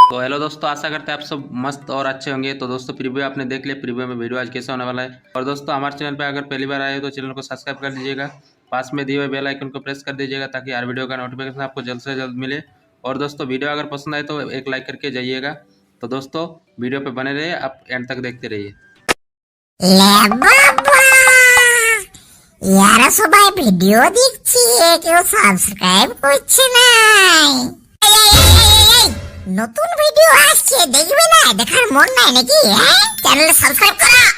तो हेलो दोस्तों, आशा करते हैं आप सब मस्त और अच्छे होंगे। तो दोस्तों प्रीव्यू आपने देख लिया, प्रीव्यू में वीडियो आज कैसे होने वाला है। और दोस्तों हमारे चैनल पे अगर पहली बार आए हो तो चैनल को सब्सक्राइब कर दीजिएगा, पास में दिए हुए बेल आइकन को प्रेस कर दीजिएगा ताकि हर वीडियो का नोटिफिकेशन आपको जल्द से जल्द मिले। और दोस्तों वीडियो अगर पसंद आए तो एक लाइक करके जाइएगा। तो दोस्तों वीडियो पे बने रहिए, आप एंड तक देखते रहिए। ইয়ারা সবাই ভিডিও দেখছে, কেউ সাবস্ক্রাইব করছে নাই। নতুন ভিডিও আসছে, দেখবে না? দেখার মন নাই নাকি? চ্যানেল সাবস্ক্রাইব করো।